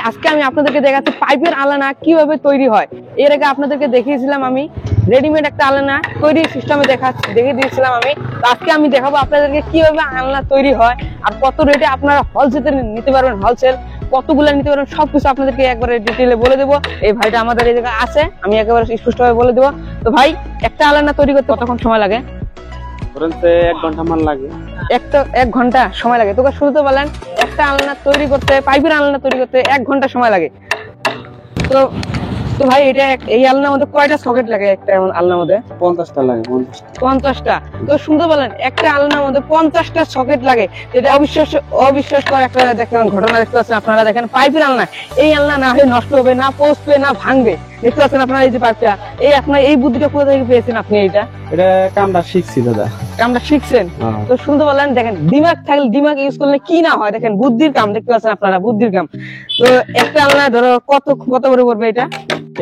আজকে আমি আপনাদেরকে দেখাচ্ছি পাইপের আলনা কিভাবে তৈরি হয়। এর আগে আপনাদেরকে দেখিয়েছিলাম আমি রেডিমেড একটা আলনা তৈরি সিস্টেমে দেখিয়ে দিয়েছিলাম আমি। আজকে আমি দেখাবো আপনাদেরকে কিভাবে আলনা তৈরি হয় আর কত রেটে আপনারা হোলসেলে নিতে পারবেন, হোলসেল কতগুলো নিতে পারবেন সবকিছু আপনাদেরকে একবারে ডিটেইলে বলে দেবো। এই ভাইটা আমাদের এই জায়গায় আছে, আমি একেবারে স্পষ্টভাবে বলে দেবো। তো ভাই, একটা আলনা তৈরি করতে কতক্ষণ সময় লাগে? 1 ঘন্টা মান লাগে। 1 ঘন্টা সময় লাগে। তোকে শুরুতে বলেন একটা আলনা তৈরি করতে, পাইপের আলনা তৈরি করতে 1 ঘন্টা সময় লাগে। তো তো ভাই, এটা এই আলনার মধ্যে কয়টা সকেট লাগে? একটা আলনার মধ্যে 50টা লাগে। 50টা। তো শুনতে বলেন একটা আলনার মধ্যে 50টা সকেট লাগে, যেটা অবিশ্বাস্যকর একটা দেখেন ঘটনা দেখতে পাচ্ছেন আপনারা। দেখেন পাইপের আলনা, এই আলনা না হয়ে নষ্ট হবে না, পচবে না, ভাঙবে। দেখতে পাচ্ছেন আপনারা এই যে পাইপটা, এই আপনার এই বুদ্ধিটা কোথা থেকে পেয়েছেন আপনি? এটা কামটা শিখছি দাদা। কামটা শিখছেন? তো শুনতে বলেন, দেখেন দিমাগ থাকলে, দিমাগ ইউজ করলে কি না হয়। দেখেন বুদ্ধির কাম, দেখতে পাচ্ছেন আপনারা বুদ্ধির কাম। তো একটা আলনা ধরো কত করে পড়বে এটা?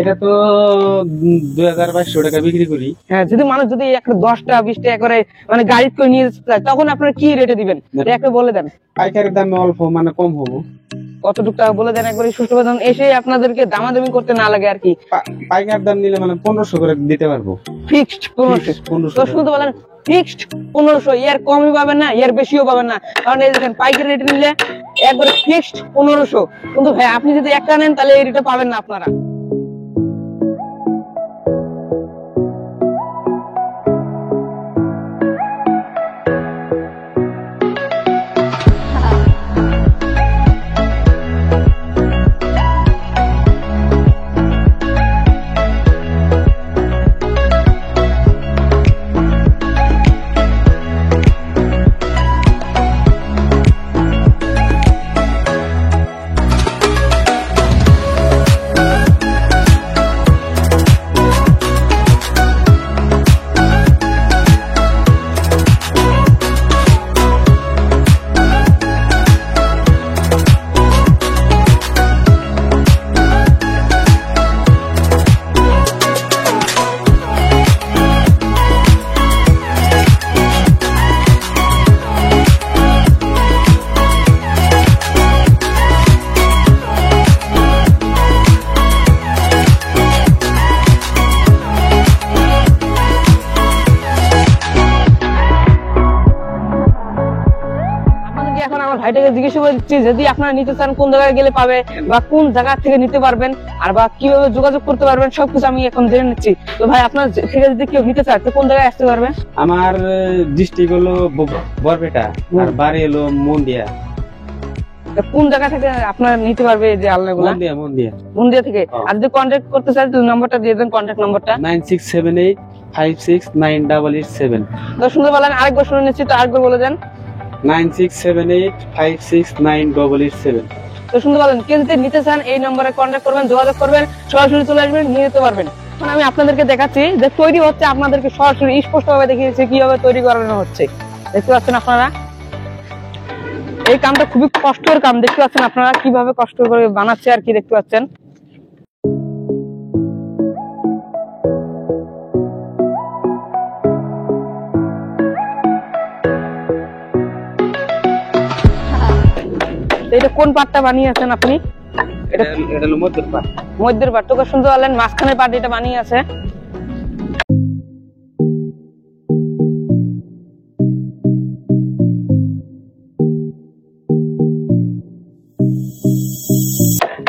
এটা তো 2200 টাকা বিক্রি করি। হ্যাঁ, যদি মানুষ যদি একটা 10টা 20টা করে মানে গাড়ি করে নিয়ে যেতে চায়, তখন আপনারা কি রেটে দিবেন একটা বলে দেন। পাইকারি দামে অল্প মানে কম হবো। কতটুকু টাকা বলে দেন একবারে সুষ্ঠুভাবে, এসে আপনাদেরকে দামাদামি করতে না লাগে আর কি। পাইকারি দাম নিলে মানে 1500 করে দিতে পারবো। ফিক্সড 1500। তো শুনতে বলেন ফিক্সড 1500, এর কমই পাবেন না, এর বেশিও পাবেন না। কারণ এই দেখেন পাইকারি রেটে নিলে একবারে ফিক্সড 1500। কিন্তু ভাই আপনি যদি একটা নেন তাহলে এই রেটে পাবেন না আপনারা। ভাইটাকে জিজ্ঞেস করছি যদি আপনারা নিতে চান কোন জায়গায় গেলে পাবে, বা কোন জায়গা থেকে নিতে পারবেন, আর বা কিভাবে যোগাযোগ করতে পারবেন, সবকিছু আমি এখন জেনে নিচ্ছি। তো ভাই, আপনার থেকে যদি কেউ নিতে চায় তো কোন জায়গায় আসতে পারবে? আমার ডিস্ট্রিক্ট হলো বরপেটা আর বাড়ি হলো মন্দিয়া। কোন জায়গা থেকে আপনারা নিতে পারবে যে আলনাগুলো? মন্দিয়া থেকে। আর যদি কন্ট্যাক্ট করতে চাই তো নাম্বারটা দিয়ে দেন, কন্ট্যাক্ট নাম্বারটা 9678569887। তো শুনতে পেলেন, আরেকবার শুনে নিচ্ছি, তো আরেকবার বলে দেন। 9678569887। তো শুনতে পেলেন, কেউ যদি নিতে চান এই নম্বরে কন্ট্যাক্ট করবেন, যোগাযোগ করবেন, সরাসরি চলে আসবেন, নিয়ে যেতে পারবেন। এখন আমি আপনাদেরকে দেখাচ্ছি যে তৈরি হচ্ছে, আপনাদেরকে সরাসরি স্পষ্টভাবে দেখিয়েছি কিভাবে তৈরি করানো হচ্ছে। দেখতে পাচ্ছেন আপনারা এই কামটা খুবই কষ্টের কাম। দেখতে পাচ্ছেন আপনারা কিভাবে কষ্ট করে বানাচ্ছে আর কি, দেখতে পাচ্ছেন। এটা কোন পার্টটা বানিয়েছেন আপনি? এটা হলো মধ্যের পার্ট। মধ্যের পার্ট। তোকে শুনতে পারলেন, মাঝখানের পার্ট এটা বানিয়ে আছে।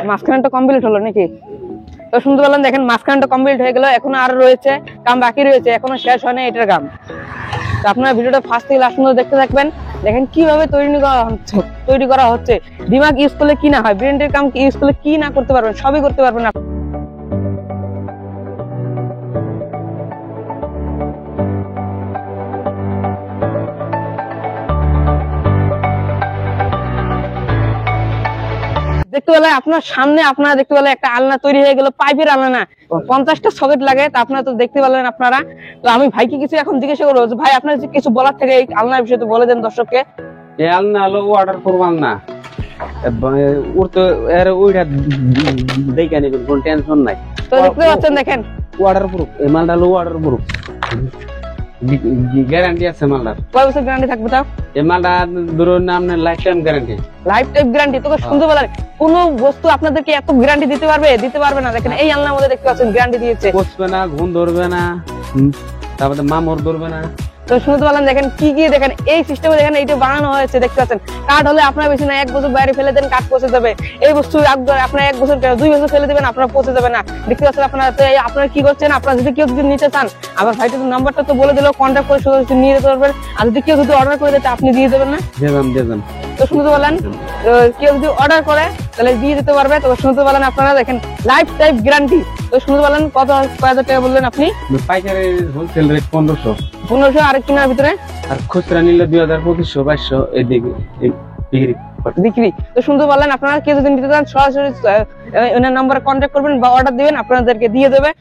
মাঝখানটা কমপ্লিট হলো নাকি? তো শুনতে পেলেন, দেখেন মাঝখানটা কমপ্লিট হয়ে গেল, এখন আর রয়েছে কাম বাকি রয়েছে, এখনো শেষ হয় না এটার কাম। তো আপনারা ভিডিওটা ফার্স্ট থেকে লাস্ট পর্যন্ত দেখতে থাকবেন। দেখেন কিভাবে তৈরি করা হচ্ছে। দিমাগ ইউজ করলে কি না হয়, ব্রেনের কাম ইউজ করলে কি না করতে পারবেন, সবই করতে পারবেন। দেখতে পেলে আপনার সামনে, আপনারা দেখতে পেলে একটা আলনা তৈরি হয়ে গেল, পাইপের আলনা। 50টা সকেট লাগে, তা আপনারা তো দেখতে পেলেন আপনারা। তো আমি ভাইকে কিছু এখন জিজ্ঞাসা করবো, ভাই আপনার কিছু বলার থেকে এই আলনার বিষয়ে বলে দেন দর্শককে। এই আলনা হলো ওয়াটার প্রুফ আলনা। উড়তে এর ওইটা দেখে নেবেন, কোনো টেনশন নাই। তো দেখতে পাচ্ছেন, দেখেন ওয়াটার প্রুফ, এই মালটা হলো ওয়াটার প্রুফ। গ্যারান্টি আছে মালটার। কয় বছর গ্যারান্টি থাকবে তাও? এই মালটা ধরুন আপনার life time guarantee. Life time guarantee. তোকে শুনতে বলার কোন বস্তু আপনাদেরকে এত গ্যারান্টি দিতে পারবে না। দেখেন এই আলনার মধ্যে দেখতে পাচ্ছেন গ্যারান্টি দিয়েছে। পচবে না, ঘুম ধরবে না, তারপরে মামর ধরবে না। তো শুনতে পারলাম, দেখেন কি কি, দেখেন এই সিস্টেমে দেখেন এইটা বানানো হয়েছে, দেখতে পাচ্ছেন। কাঠ হলে আপনার বেশি না 1 বছর বাইরে ফেলে দেন, কাঠ পচে যাবে। এই বস্তু আপনার 1 বছর 2 বছর ফেলে দেবেন, আপনার পচে যাবে না। দেখতে পাচ্ছেন আপনারা। তো আপনারা কি করছেন, আপনারা যদি কেউ যদি নিতে চান, আবার ভাইটা তো নাম্বারটা তো বলে দিল, কন্ট্যাক্ট করে শুধু নিয়ে যেতে পারবেন। আর যদি কেউ যদি অর্ডার করে দিতে, আপনি দিয়ে দেবেন না? দেবেন। তো শুনতে পারলেন, কেউ যদি অর্ডার করে তাহলে দিয়ে দিতে পারবে। তো শুনতে পারলেন আপনারা, দেখেন লাইফ টাইম গ্যারান্টি। তো শুনতে পারলেন কত কয় হাজার টাকা বললেন আপনি? পাইকারি হোলসেল রেট 1500, আর কিনার ভিতরে আর খুচরা নিলে 2000, 2500, 2200 এদিকে বিক্রি। তো শুনতে পারলেন আপনারা, কেউ যদি নিতে চান সরাসরি ওনার নাম্বারে কন্ট্যাক্ট করবেন বা অর্ডার দিবেন, আপনাদেরকে দিয়ে দেবে।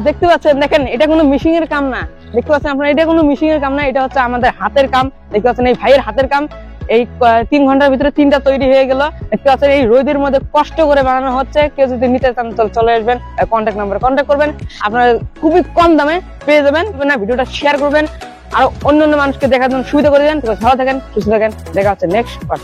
দেখতে পাচ্ছেন, দেখেন এটা কোনো মেশিং এর কাম না। দেখতে পাচ্ছেন আপনারা, এটা কোনো মেশিং এর কাম না, এটা হচ্ছে আমাদের হাতের কাম। দেখতে পাচ্ছেন এই ভাইয়ের হাতের কাম। এই 3 ঘন্টার ভিতরে 3টা তৈরি হয়ে গেল। দেখতে পাচ্ছেন এই রোদের মধ্যে কষ্ট করে বানানো হচ্ছে। কেউ যদি নিতে চান চলে আসবেন, কন্ট্যাক্ট নাম্বারে কন্ট্যাক্ট করবেন, আপনারা খুবই কম দামে পেয়ে যাবেন। ভিডিওটা শেয়ার করবেন আর অন্য মানুষকে দেখার জন্য সুবিধা করে দেবেন। ভালো থাকেন, সুস্থ থাকেন, দেখা হচ্ছে নেক্সট পার্ট।